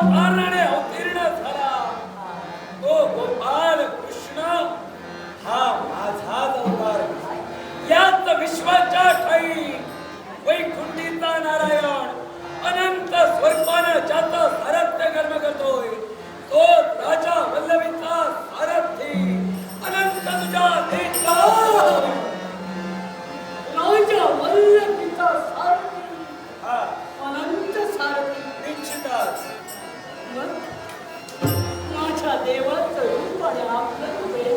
कारणाने अवतीर्ण झाला तो गोपाल कृष्ण हा माझाच अवतार. याच विश्वाच्या ठाई वैकुंठीचा नारायण अनंत स्वरूपानं ज्याचा सारथ्य कर्म करतोय तो राजा वल्लभीचा सारथी अनंत तुझ्या देशा राजा वल्लभीचा सारथी हा अनंत सारथी निश्चितच. माझ्या देवाचं रूप आणि आपलं वेळ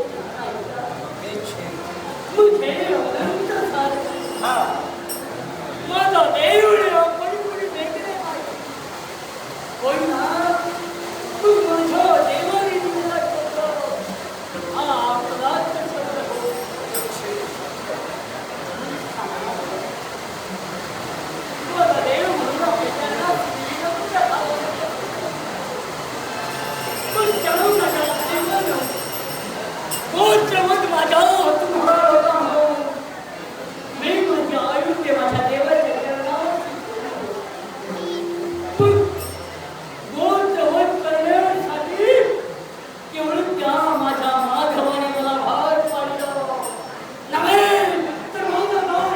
निश्चित. तुझे अनंत सारथी हा माझा देव आपण कुणी वेगळे आहे होय ना. तू माझ्या देवाने दिलेला शब्द हा आपलाच शब्द हो. माझा देव म्हणून आपल्याला तू जणू माझ्या देवानं गोत्रमत माझ्या तुम्हाला होता हो. मी माझे आयुष्य माझ्या देवाच्या चरणावर गोत्रवत करण्यासाठी केवळ त्या माझ्या माधवाने मला भार पाडलं नव्हे तर माझं नाव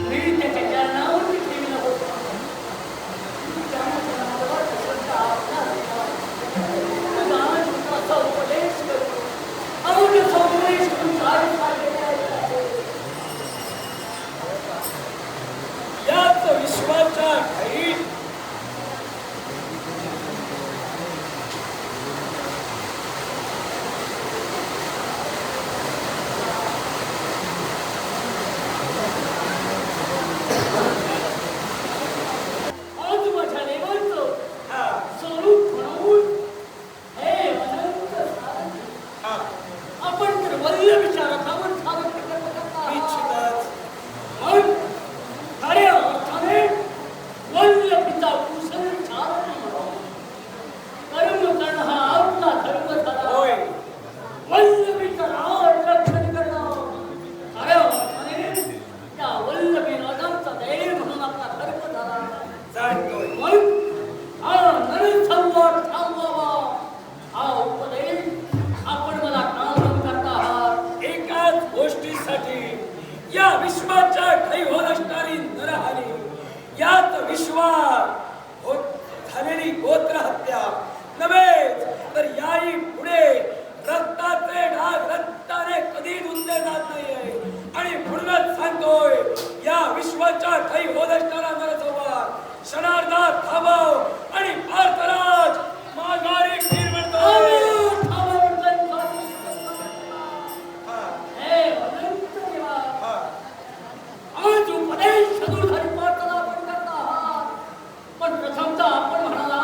मी त्याच्या चरणावर ठेवलं होतं. त्या माझ्या नावावर श्रद्धा आपला तुझा उपदेश करतो अवघ उपदेश करून काय याच विश्वाच्या ठाई आज माझ्या देवाचं हा स्वरूप म्हणून हे अनंत सारथी हा आपण तर वल्लभीच्या रथावर सारथ्य करता निश्चितच. मग खऱ्या अर्थाने वल्लभीचा कुशल सारथी कर्म करणं हा आपला धर्म झाला. होय वल्लभीचं नाव रक्षण करणं खऱ्या अर्थाने त्या वल्लभी राजांचा दैव म्हणून आपला धर्म झाला. जाणतोय. मग हा नरसंवाद थांबवावा हा उपदेश आपण मला काढून करता आहात. एकाच गोष्टीसाठी या विश्वाच्या ठाई होत असणारी नरहानी याच विश्वात झालेली गोत्र हत्या नव्हे तर याही पुढे रक्ताचे डाग रक्ताने कधी धुतले जात नाहीये. आणि म्हणूनच सांगतोय या विश्वाच्या ठाई होत असणारा नरसंवाद क्षणार्धात थांबव आणि भारतराज माघारी फिर म्हणतोय. हे अनंत देवा हा आज उपदेश सदुधारी पाठाला आपण करता आहात. पण प्रथमतः आपण म्हणाला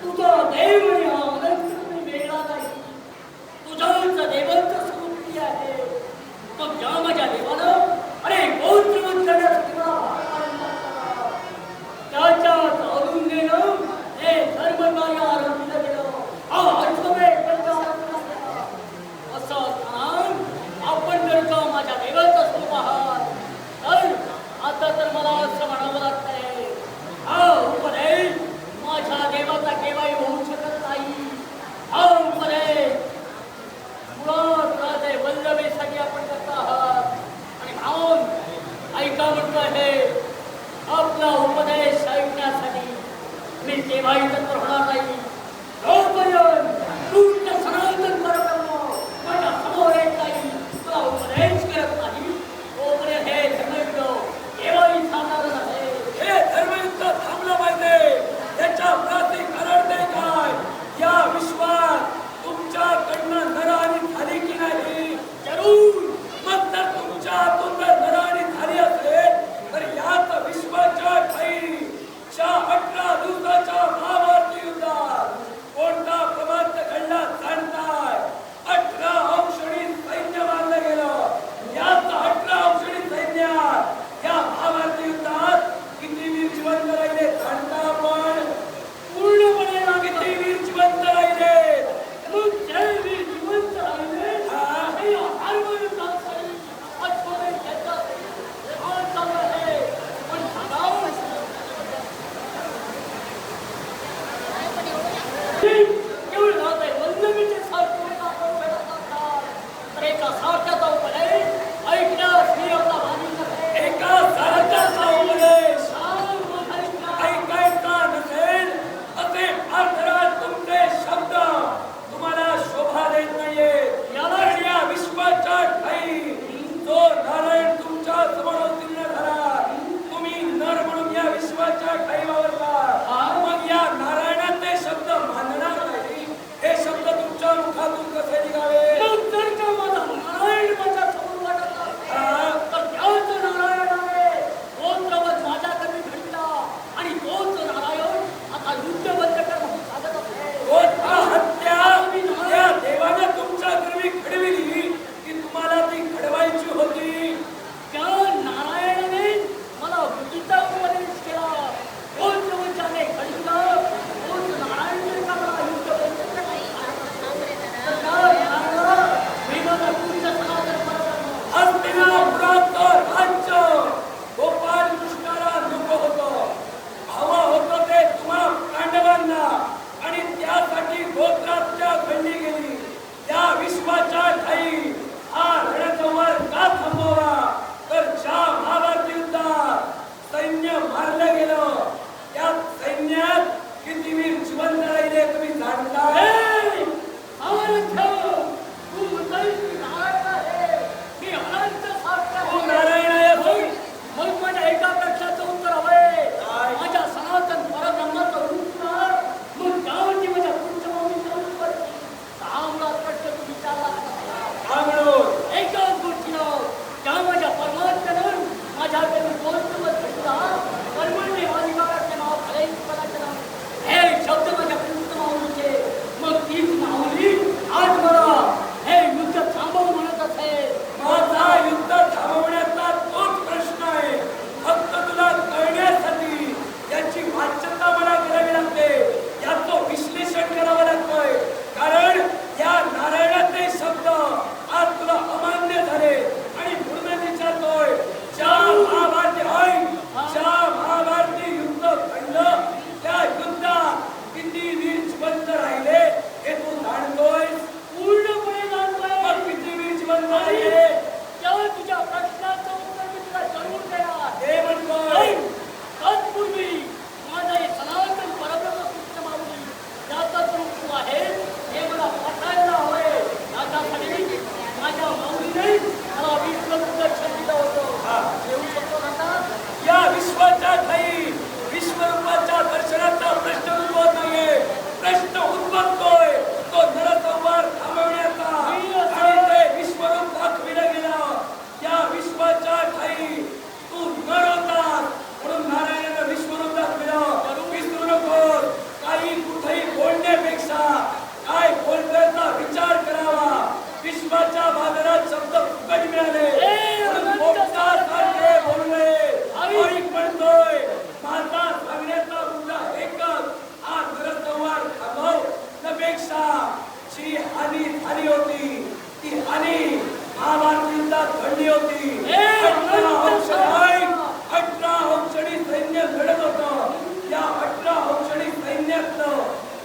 तुझा देव आणि हा अनंत तुम्ही वेगळा नाही. तुझ्याच देवाचं स्वरूप आहे. मग ज्या माझ्या देवानं अरे गोत्रवत करण्यासाठी मला भार पाडला त्याच्याच अरुंदेनं हे धर्मकार्य आरंभिलं गेलं. हा अर्थवे पंच आरंभला गेला. असं असताना आपण जर का माझ्या देवाचं स्वरूप आहात तर आता तर मला असं म्हणावं लागतंय हा उपदेश माझ्या देवाचा केव्हाही होऊ शकत नाही. हा उपदेश मुळात राजे वल्लभीसाठी आपण करत आहात. आणि भाऊन ऐका म्हणतो हे आपला उपदेश ऐकण्यासाठी मी केव्हाही तत्पर होणार नाही. जोपर्यंत तू सनातन परब्रह्म माझ्या समोर येत नाही तुला उपदेश करत नाही तोपर्यंत हे धर्मयुद्ध केव्हाही थांबणार नाही. हे धर्मयुद्ध थांबलं पाहिजे. याच्या प्रातिकरण ते काय या विश्वात तुमच्याकडनं नरहानी झाली की नाही. जरूर मग जर तुमच्यातून जर नरहानी झाली असेल तर याच विश्वाच्या ठाई 18 दिवसाच्या महाभारती युद्धात कोणता प्रमाद घडला जाणताय. 18 अंशणी सैन्य मारलं गेलं. याच 18 अंशणी सैन्यात या महाभारती युद्धात किती वीर जिवंत राहिले जाणता आपण. पूर्णपणे किती वीर जिवंत राहिले. मग जे वीर जिवंत राहिले हे हरवण्यासाठी अथवा त्याच्यात चालू आहे. पण सांगावं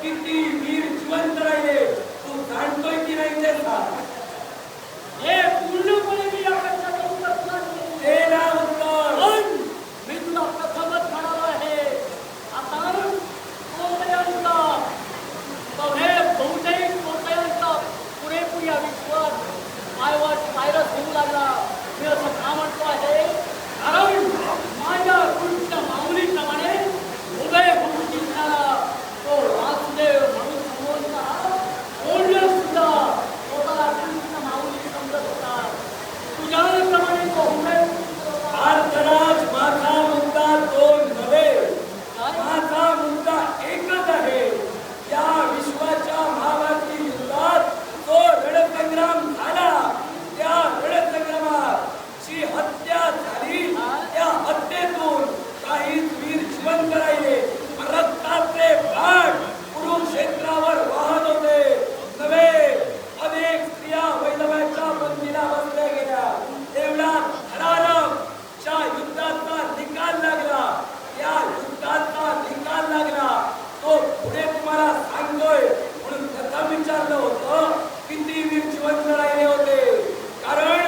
किती वीर जिवंत राहिले तू जाणतोय की नाही ते सांग. हे पूर्णपणे मी या प्रश्नाचं उत्तर तुला देईन. दे ना उत्तर. पण मी तुला प्रथमच म्हणालो आहे, आता कोणत्यांचा बहुतेक कोणत्यांचा पुरेपूर या विश्वात व्हायरस होऊ लागला. मी असं का म्हणतो आहे, कारण माझ्या कृष्ण माऊलीप्रमाणे उभे होऊन जिंकणारा तो वासुदेव म्हणून संबोधणारा ओढलं सुद्धा स्वतःला कृष्ण माऊली समजत होता. तुझ्याप्रमाणे तो उभे महाराज माझा मुद्दा तो नव्हे, माझा मुद्दा एकच आहे. या विश्वाच्या महाभारती युद्धात जो रणसंग्राम झाला, त्या रणसंग्रामात जी हत्या झाली, त्या हत्येतून काहीच वीर जिवंत राहिले. रक्ताचे बाण कुरुक्षेत्रावर वाहत होते नव्हे, अनेक स्त्रिया वैधव्याच्या बंदीला बसल्या गेल्या. एवढा थरारकच्या युद्धाचा निकाल लागला. या युद्धाचा निकाल लागला तो पुढे तुम्हाला सांगतोय. म्हणून प्रथम विचारलं होतं किती वीर जिवंत राहिले होते, कारण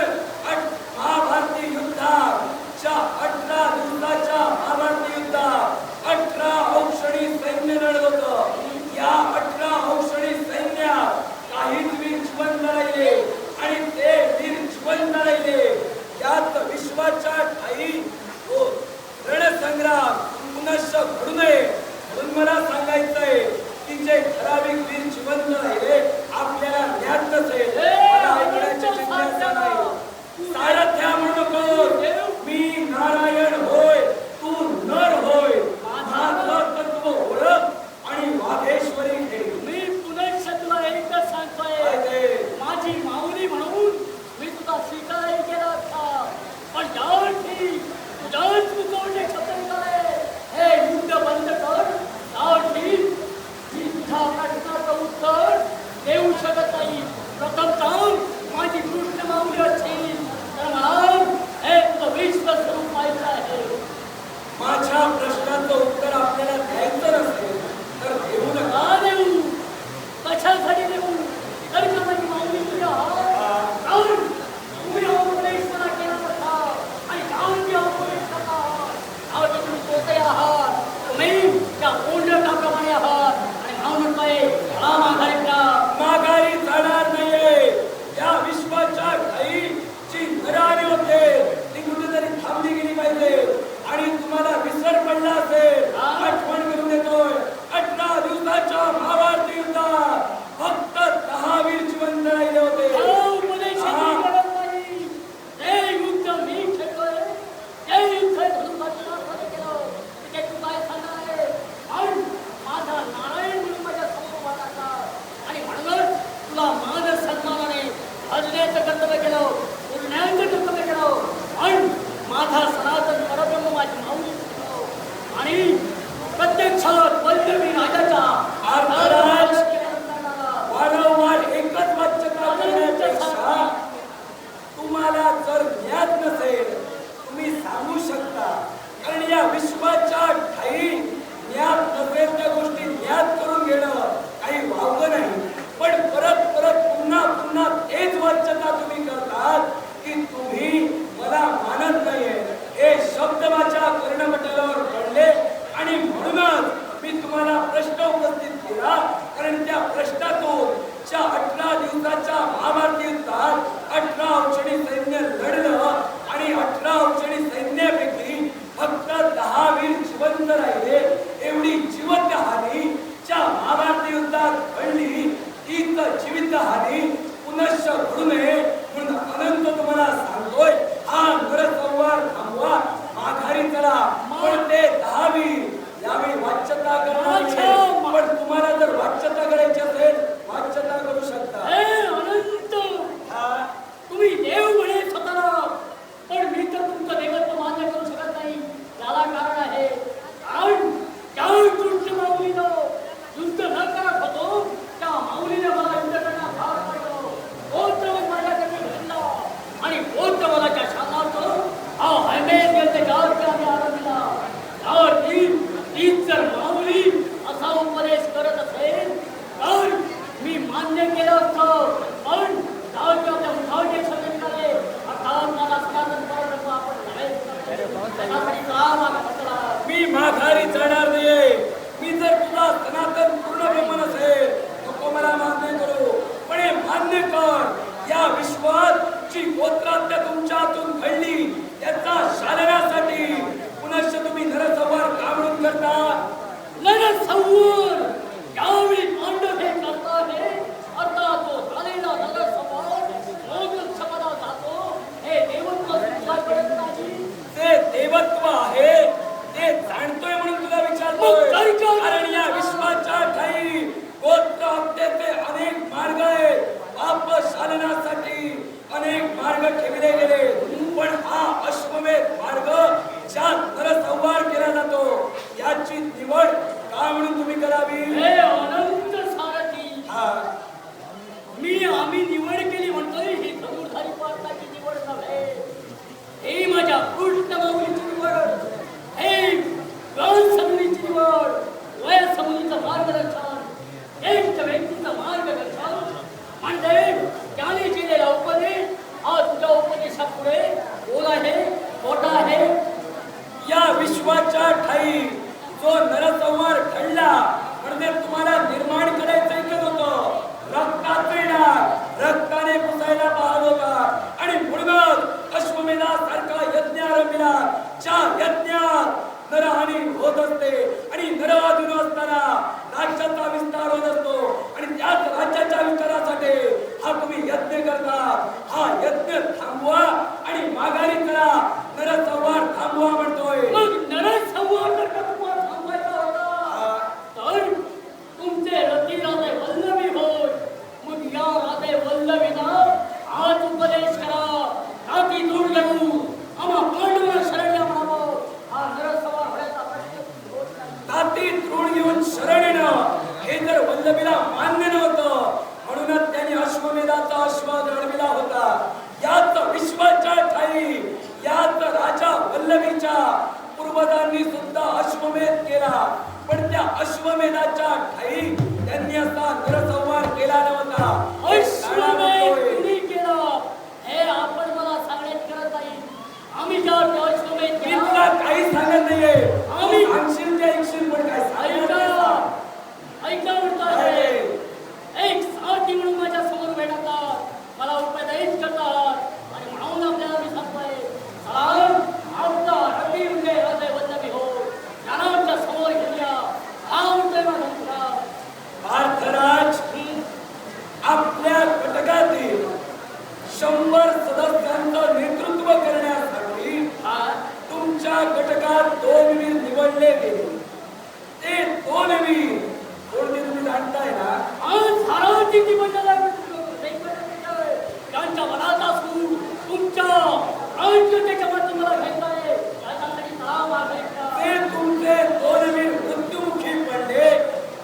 महाभारती युद्धाच्या 18 दिवसाच्या महाभारती युद्धात 18 औक्षणी सैन्य लढत होतं. या 18 औक्षणी सैन्यात काहीच वीर जिवंत राहिले आणि ते वीर जिवंत राहिले. यात विश्वाच्या ठाई तो रणसंग्राम पुनश्च घडू नये म्हणून मला सांगायचंय की जे ठराविक वीर जिवंत राहिले आपल्याला ज्ञात नसेल, मला ऐकण्याची जिज्ञासा नाही. सारथ्या म्हणू नको, मी नारायण होय, तू नर होय. माझं तत्व ओळख आणि वाघेश्वरी घे. मी पुनश्च तुला एकच सांगतोय, माझी माऊली म्हणून मी तुझा स्वीकारही केला असता, पण यावर्षी तुझ्याच मुखवटे शब्द निघाले. हे युद्ध बंद कर. चालण्यासाठी अनेक मार्ग ठेवले गेले, पण हा अश्वमेध मार्ग ज्यात नरसंहार केला जातो याची निवड का म्हणून तुम्ही करावी? हे अनंत सारथी, हा आम्ही निवड केली म्हणतोय, ही धनुर्धारी पार्थाची निवड नव्हे, हे माझ्या कृष्णमाऊलीची निवड, हे ग्रंथसमुलीची निवड, वयसमुलीचं मार्गदर्शन, ज्येष्ठ व्यक्तीचं मार्गदर्शन, म्हणजे त्याने केलेला उपदेश हा तुझ्या उपदेशापुढे बोल आहे, मोठा आहे. या विश्वाच्या ठाई जो नरसंहार घडला म्हणजे तुम्हाला निर्माण करायचं इकडे होतं, रक्ताचे नाग रक्ताने पुसायला पाहत होता आणि म्हणूनच अश्वमेधासारखा यज्ञ आरंभिला, ज्या यज्ञात नरहानी होत असते आणि नरअधीन असताना राज्याचा विस्तार होत असतो आणि त्याच राज्याच्या विस्तारासाठी हा तुम्ही यज्ञ करता. हा यज्ञ थांबवा आणि माघारी करा, नरसंहार थांबवा म्हणतोय. मग नरसंहार जर का तुम्हाला थांबवायचा होता तर तुमचे रती राजे वल्लभी होय. मग या राजे वल्लभीला आज उपदेश करा, राती दूर घेऊ आम्हा पांडवांना शरण या म्हणावं. हा नरसंहार होण्याचा प्रश्न होत नाही. ताती तृण घेऊन शरण येणं हे जर वल्लभीला मान्य नव्हतं, म्हणूनच त्यांनी अश्वमेधाचा अश्व लढविला होता. याच विश्वाच्या ठाई याच राजा वल्लभीच्या पूर्वजांनी सुद्धा अश्वमेध केला, पण त्या अश्वमेधाच्या ठाई त्यांनी असा नरसंहार केला नव्हता. अश्वमेध कुणी केला हे आपण मला सांगण्याची गरज नाही. आम्ही ज्यावर अश्वमेध मी केला तुला काही सांगत नाहीये, आम्ही सांगशील ते ऐकशील, पण काय सांगत ऐका नाही. ऐका म्हणतात, एक सारथी म्हणून माझ्या समोर भेटतात, मला उपदेश करतात आणि म्हणून आपल्याला मी सांगतोय, चला आमचा रती म्हणजे राजे वल्लभी हो, त्यांना आमच्या समोर घेऊया. हा म्हणतोय माझा मित्र. पार्थराज, आपल्या घटकातील 100 सदस्यांचं नेतृत्व करण्यासाठी तुमच्या घटकात 2 वीर निवडले गेले. ते 2 वीर कोणते तुम्ही जाणताय ना? आज साराची जी मंडळ आहे त्यांच्या मनाचा सूर तुमच्या राज्याच्या माध्यमातून मला घ्यायचा आहे. त्याच्यासाठी तलाव मागायचा. ते तुमचे 2 वीर मृत्युमुखी पडले,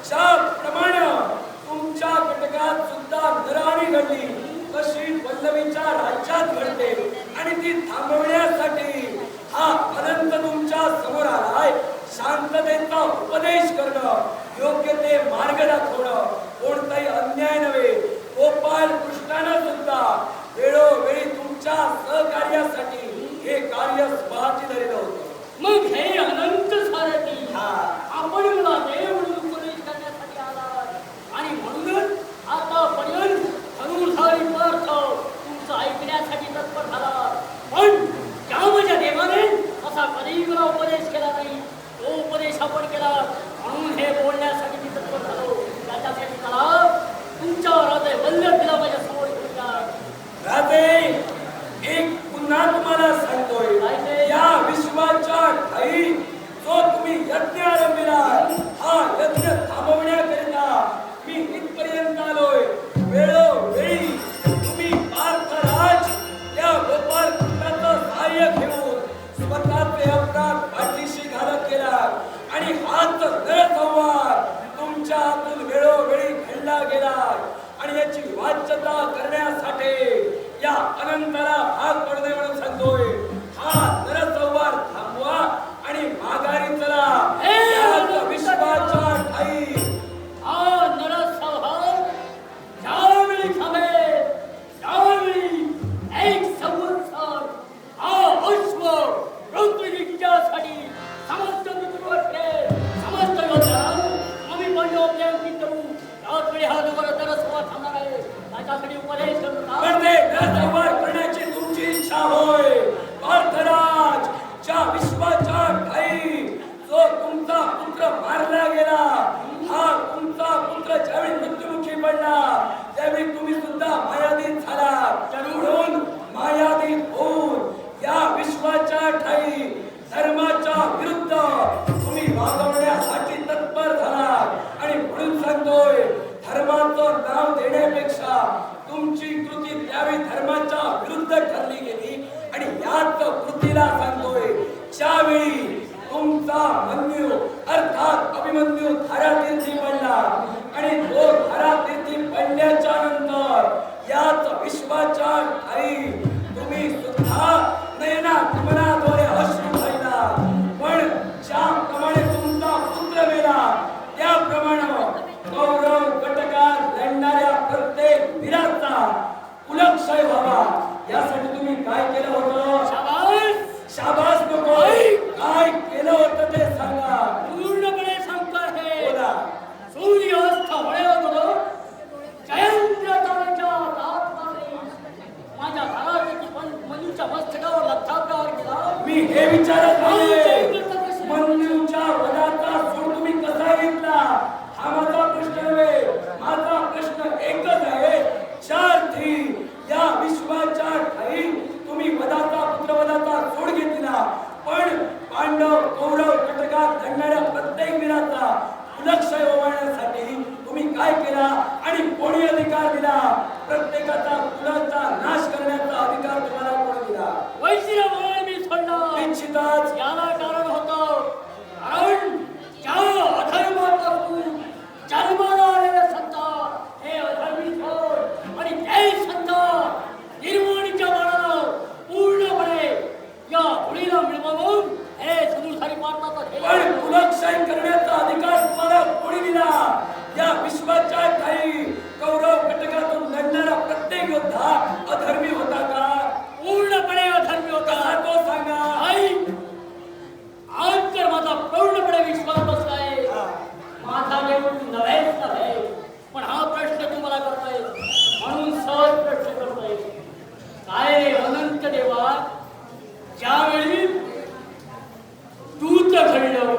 ज्याप्रमाणे तुमच्या घटकात सुद्धा नरहानी घडली तशी वल्लभीच्या राज्यात घडते आणि ती थांबवण्यासाठी हा अनंत तुमच्या समोर आलाय. शांततेचा उपदेश करणं, योग्य ते मार्ग दाखवणं, कोणताही अन्याय नव्हे. गोपाल कृष्णानं सुद्धा वेळोवेळी तुमच्या सहकार्यासाठी हे कार्य स्वतःची धरलं होतं. मग हे अनंत सारथी, हा. आपण मला देव म्हणून उपदेश करण्यासाठी आला आणि म्हणूनच आतापर्यंत धनुर्धारी पार्थ तुमचं ऐकण्यासाठी तत्पर झाला, पण त्या माझ्या देवाने असा कधीही मला उपदेश केला नाही. तो उपदेश आपण केला म्हणून हे बोलण्यासाठी मी तत्पर झालो. त्याच्यासाठी मला तुमच्या राजे वल्लभीला माझ्या समोर घेऊन जा. राजे, एक पुन्हा तुम्हाला सांगतोय, काय ते? या विश्वाच्या ठाई जो तुम्ही यज्ञ आरंभिला, हा यज्ञ थांबवण्याकरिता मी इथपर्यंत आलोय. वेळोवेळी तुम्ही पार्थराज या गोपाल कृष्णाचं सहाय्य घेऊन स्वतःचे अपराध पाठीशी घालत गेला आणि हाच नरसंहार तुमच्या हातून वेळोवेळी घडला गेला आणि याची वाच्यता करण्यासाठी या अनंताला भाग पडणे म्हणून सांगतोय. हा नरसंहार थांबवा आणि माघारी चला. याच विश्वाच्या ठाई हा नरसंहार ज्यावेळी थांबेल त्यावेळी 1 संवत्सर हा अश्व ऋतुनित्यासाठी समस्त पितृवत्रे समस्त योद्ध्यांना आम्ही पंचोपचार करू. त्याचवेळी हा नरसंहार थांबणार आहे. त्याच्यासाठी उपदेश करतो. म्हणजे नरसंहार करण्याची तुमची इच्छा होय. पार्थराज, ज्या विश्वाच्या ठाई जो तुमचा पुत्र मारला गेला, हा तुमचा पुत्र ज्यावेळी मृत्युमुखी पडला त्यावेळी तुम्ही सुद्धा मायाधीन झाला. म्हणून मायाधीन होऊन या विश्वाच्या ठाई धर्माच्या विरुद्ध तुम्ही वागवण्यासाठी तत्पर झाला आणि म्हणून सांगतोय, धर्माचं नाव देण्यापेक्षा तुमची कृती त्यावेळी धर्माच्या विरुद्ध ठरली गेली आणि याच कृतीला सांगतोय ज्यावेळी तुमचा मन्यू अर्थात अभिमन्यू धारातीर्थी पडला आणि तो धारातीर्थी पडल्याच्या नंतर याच विश्वाच्या ठाई तुम्ही सुद्धा नयना कमलाद्वारे अश्रू पाहिला पण ज्याप्रमाणे तुमचा पुत्र मेला त्याप्रमाणे कौरव कटकात लढणाऱ्या प्रत्येक वीराचा कुलक्षय व्हावा यासाठी तुम्ही काय केलं होतं शाबास नको काय केलं होतं ते सांगा पूर्णपणे सांगतोय बोला सूर्यास्त होतो जयंत तारेच्या दाताने माझ्या घरात मनुष्य मस्तकावर लक्षात केला मी हे विचारत नाही मन्यूच्या वधाचा सूड तुम्ही कसा घेतला हा माझा प्रश्न नव्हे माझा प्रश्न एकच आहे चारथी या विश्वाच्या ठाई तुम्ही वधाचा पुत्र वधाचा सूड घेतला पण पांडव कौरव कटकात लढणाऱ्या प्रत्येक वीराचा कुलक्षय होण्यासाठी तुम्ही काय केला आणि कोणी अधिकार दिला प्रत्येकाचा कुलाचा नाश करण्याचा अधिकार तुम्हाला कोणी दिला वैशिष्ट्य मी सोडला निश्चितच याला कारण होतं कारण ज्या अधर्मापासून जन्माला आलेले संत हे अधर्मी थोर आणि ते संत निर्वाणीच्या बाणानं पूर्णपणे या मुलीला मिळवून हे सदुसारी मारतात पण कुलक्षय करण्याचा अधिकार तुम्हाला कोणी दिला या विश्वाच्या ठाई कौरव कटकातून लढणारा प्रत्येक योद्धा अधर्मी होता का पूर्णपणे अधर्मी होता कसा तो सांगा आई आज तर माझा पूर्णपणे विश्वास बसलाय माझा देव नव्हेच नव्हे पण हा प्रश्न तुम्हाला करतोय म्हणून सहज प्रश्न करतोय काय अनंत देवा ज्यावेळी दूत घडलं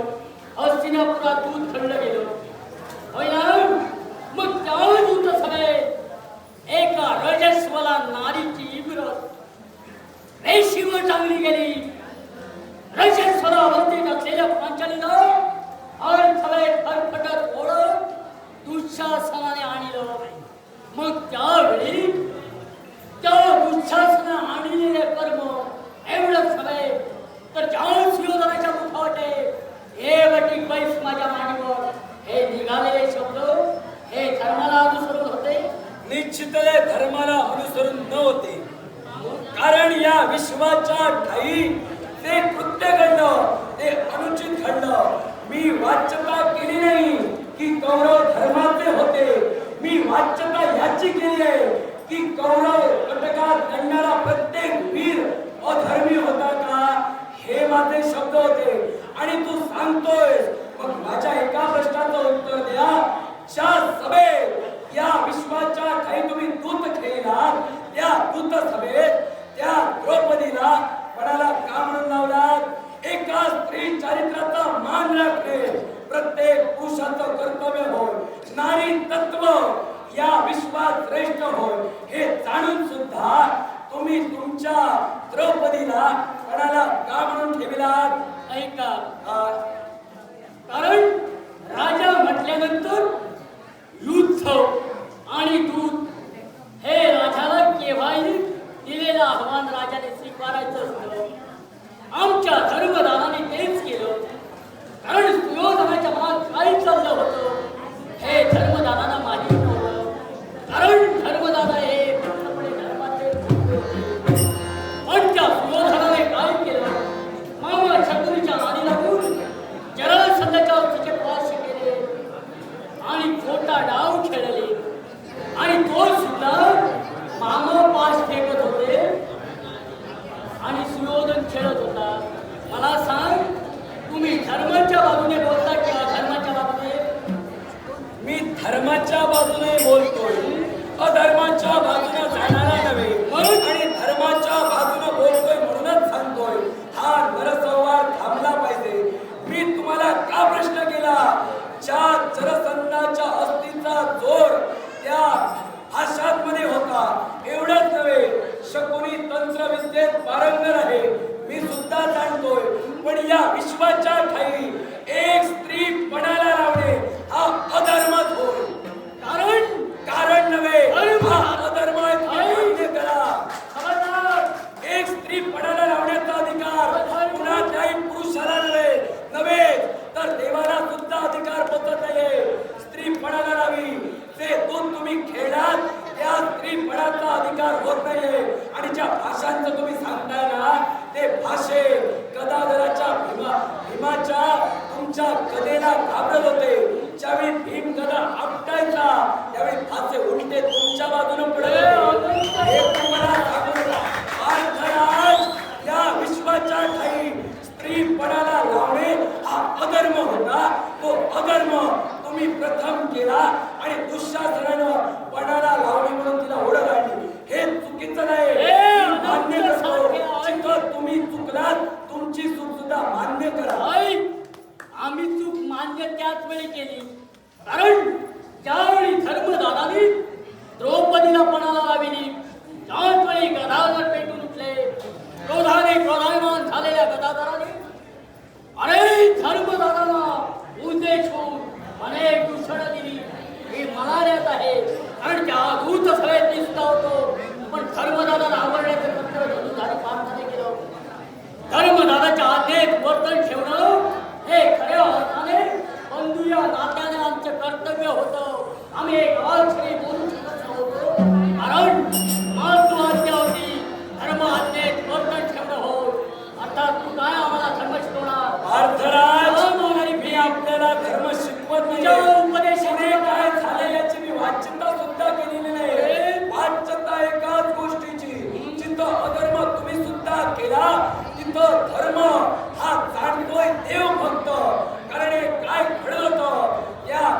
हस्तिनापुरात दूत घडलं गेलं होय ना मग त्या दूत सभेत एका रजस्वला नारीची इमरत रेशीवर चांगली गेली रजस्वला अवस्थेत असलेल्या पांचालीला हर सभेत फटफटत ओढत दुःशासनाने आणलं मग त्यावेळी त्या दुःशासना आणलेले कर्म एवढं सभे तर ज्या सुयोधनाच्या मुखावटे हे वटी पैस माझ्या मांडीवर हे निघालेले शब्द हे धर्माला अनुसरून होते निश्चितले धर्माला अनुसरून न होते कारण या विश्वाच्या ठाई ते कृत्य घडलं ते अनुचित घडलं मी वाच्यता केली नाही की कौरव धर्माचे होते मी वाच्यता याची केली आहे की कौरव कटकात लढणारा प्रत्येक वीर अधर्मी होता का हे माझे शब्द होते आणि तू सांगतोय मग माझ्या एका प्रश्नाचं उत्तर द्या ज्या सभेत या विश्वाच्या ठाई तुम्ही दूत खेळला त्या दूत सभेत त्या द्रौपदीला पणाला का म्हणून लावलात एका स्त्री चारित्र्याचा मान राखणे प्रत्येक पुरुषाचं कर्तव्य होय नारी तत्व या विश्वात श्रेष्ठ होय हे जाणून सुद्धा तुम्ही तुमच्या द्रौपदीला पणाला का म्हणून ठेवलात ऐका कारण राजा म्हटल्यानंतर युद्ध आणि दूत हे राजाला केव्हाही दिलेलं आव्हान राजाने स्वीकारायचं असतं आमच्या धर्मदानाने तेच केलं कारण सुयोधनाच्या मनात काय चाललं होतं हे धर्मदानाला माहित नव्हतं कारण धर्मदाना हे पूर्णपणे धर्माचे पण त्या सुयोधनाने काय केलं मामा शत्रूच्या नादी लागून जरासंधाच्या तिचे पाश केले आणि खोटा डाव खेळले आणि तो सुद्धा मामा पाश फेकत होते आणि सुयोधन खेळत होता मला सांग तुम्ही धर्माच्या बाजूने बोलता की अधर्माच्या बाजूने मी धर्माच्या बाजूने बोलतोय अधर्माच्या बाजूने जाणारा नव्हे आणि धर्माच्या बाजूने बोलतोय म्हणूनच सांगतोय हा नरसंवाद थांबला पाहिजे मी तुम्हाला का प्रश्न केला ज्या जरसंधाच्या अस्तीचा जोर त्या भाषांमध्ये होता एवढंच नव्हे शकुनी तंत्रविद्येत पारंगत आहे मी सुद्धा जाणतोय पण या विश्वाच्या ठाई एक स्त्री पणाला लावणे हा अधर्मच होय कारण नव्हे हा अधर्म भीमगदा आपटायचा त्यावेळी फासे उलटे तुमच्या बाजूने पडले हे तुम्हाला सांगू अर्थराज या विश्वाच्या ठाई स्त्रीपणाला लावणे हा अधर्म होता तो अधर्म तुम्ही प्रथम केला आणि दुःशासनानं पणाला लावणी म्हणून तिला ओढ काढली हे चुकीचं नाही मान्य करतो जिथं तुम्ही चुकलात तुमची चूक सुद्धा मान्य करा आम्ही चूक मान्य त्याच वेळी केली कारण ज्यावेळी धर्मदादानी द्रौपदीला पणाला लाविली त्याच वेळी गदाधर पेटून उठले क्रोधाने क्रोधायमान झालेल्या गदाधराने अरे धर्मदादाला उद्देश होऊन अनेक दूषणं दिली ही म्हणाल्यात आहे कारण त्या दूत सगळ्यात दिसला होतो पण धर्मदादाला आवडण्याचं कर्तव्य धनुधारी पार्थाने केलं धर्मदादाच्या आज्ञेत वर्तन ठेवणं हे खऱ्या अर्थाने बंधू या नात्याने आमचं कर्तव्य होतं आम्ही एक अक्षरी बोलू शकत नव्हतो कारण महत्वाची होती धर्म आज्ञेत वर्तन ठेवणं होत अर्थात तू काय आम्हाला धर्म शिकवणार अर्थराज मी आपल्याला धर्म शिकवत नाही उपदेशाने काय झाले याची मी वाच्यता सुद्धा केलेली नाही वाच्यता एकाच गोष्टीची जिथं अधर्म तुम्ही सुद्धा केला तिथं धर्म हा जाणतोय देव भक्त कारण हे काय घडलं होतं या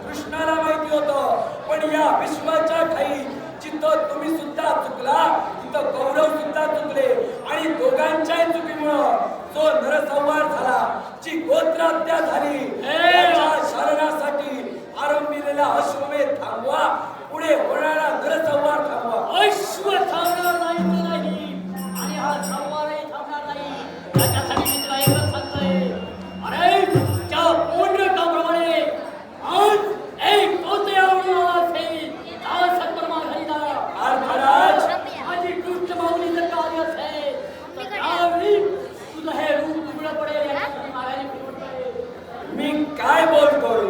कृष्णाला माहिती होतं पण या विश्वाच्या ठाई जिथं तुम्ही सुद्धा चुकला तिथं गौरव सुद्धा चुकले आणि दोघांच्याही चुकीमुळं जो नरसंहार झाला जी गोत्रहत्या झाली त्याच्या शरणासाठी आरंभिलेला अश्वमेध थांबवा पुढे होणारा नरसंहार थांबवा अश्व थांबणार नाही आणि हा संहारही थांबणार नाही त्याच्यासाठी मी तुला एकच सांगतोय अरे त्या पौंड्रकाप्रमाणे आज एक तोतयावरून आला असेल त्याला सत्परमा घरी जा अर्थराज माझी कृष्ण माऊली जर का आली असेल तर त्यावेळी तुझं हे रूप उघडं पडेल याच्यासाठी मागायला फिरवतोय मी काय बोलतोय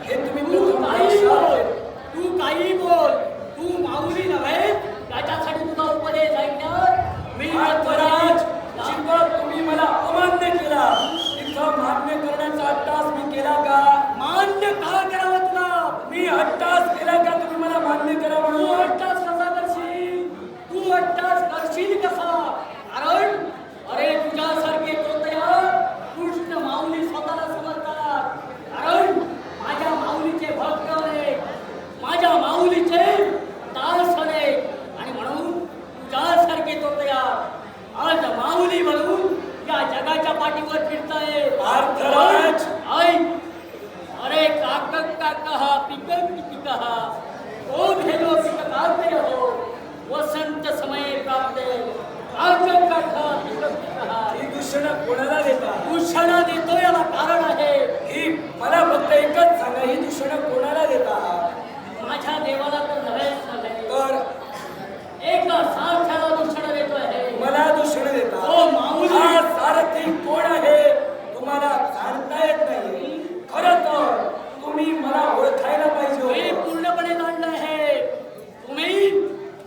हे तुम्ही तू प्रथम काही लक्षात बोल घ्या. तू काही बोल तू माऊली नव्हे त्याच्यासाठी तुझा उपदेश ऐकणार मी अर्थराज जिथं तुम्ही मला अमान्य केला तिथं मान्य करण्याचा अट्टास मी केला का मान्य का करावं तुला मी अट्टास केला का तुम्ही मला मान्य करा तू म्हणून अट्टास कसा करशील तू अट्टास करशील कसा कारण अरे तुझ्यासारखे तोतया कृष्ण माऊली स्वतःला समजतात कारण माझ्या माऊलीचे भक्त अनेक माझ्या माऊलीचे दास अनेक आणि म्हणून तुझ्यासारखे तोतया आज माऊली म्हणून या जगाच्या पाठीवर फिरताय अर्थराज ऐक अरे काकक काकः पिकं पिकः ओ भेदो पिककाव्य हो वसंत समये प्राप्ते काकक काकः पिकं पिकः ही दूषणं कोणाला देता दूषणा देतो याला कारण आहे ही मला फक्त एकच सांगा ही दूषणं कोणाला देता माझ्या देवाला तर नव्हेच नव्हे तर एका सारख्याला दूषण देतो आहे मला दूषण देता ओ माऊली. हा सारथी कोण आहे तुम्हाला जाणता येत नाही खरं तर तुम्ही मला ओळखायला पाहिजे मी होतं. पूर्णपणे जाणलं आहे तुम्ही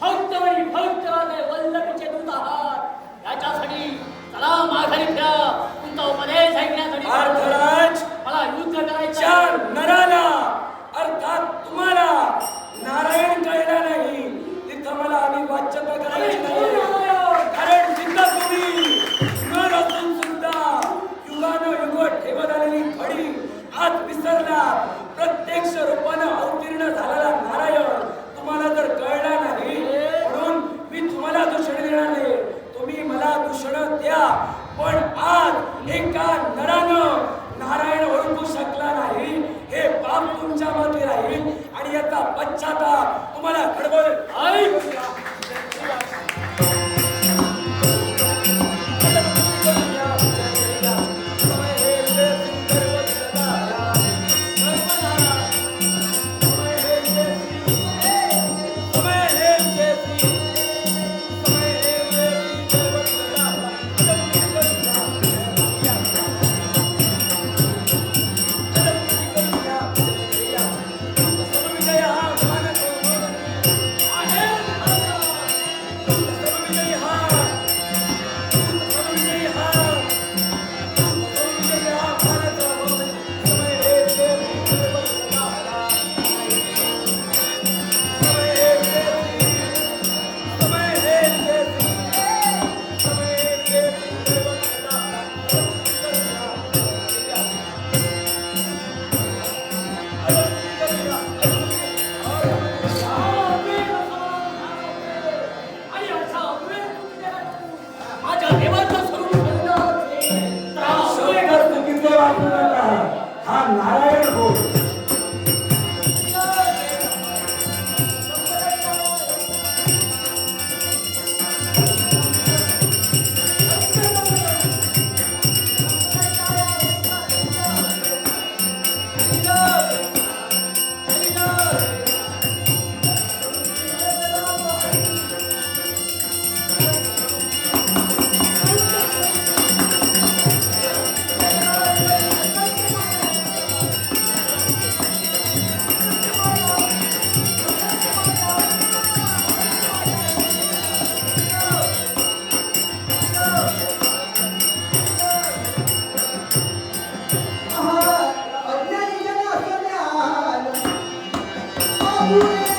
फक्त आणि फक्त वल्लभीचे दूत आहात याच्यासाठी चला माघारी फिरा तुमचा उपदेश ऐकण्यासाठी अर्थराज मला युद्ध करायचं ज्या आहे. नराला अर्थात तुम्हाला नारायण कळला नाही तिथं मला आम्ही वाच्यता करायची नाही कारण जिथं तुम्ही नर असून सुद्धा युगानुयुग ठेवत आलेली खडी आज विसरला प्रत्यक्ष रूपानं अवतीर्ण झालेला नारायण तुम्हाला जर कळला नाही म्हणून मी तुम्हाला दूषण देणार नाही तुम्ही मला दूषण द्या पण आज एका नरानं नारायण ओळखू शकला नाही हे पाप तुमच्या मागे राहील आणि याचा पश्चाताप तुम्हाला घडवल बाबू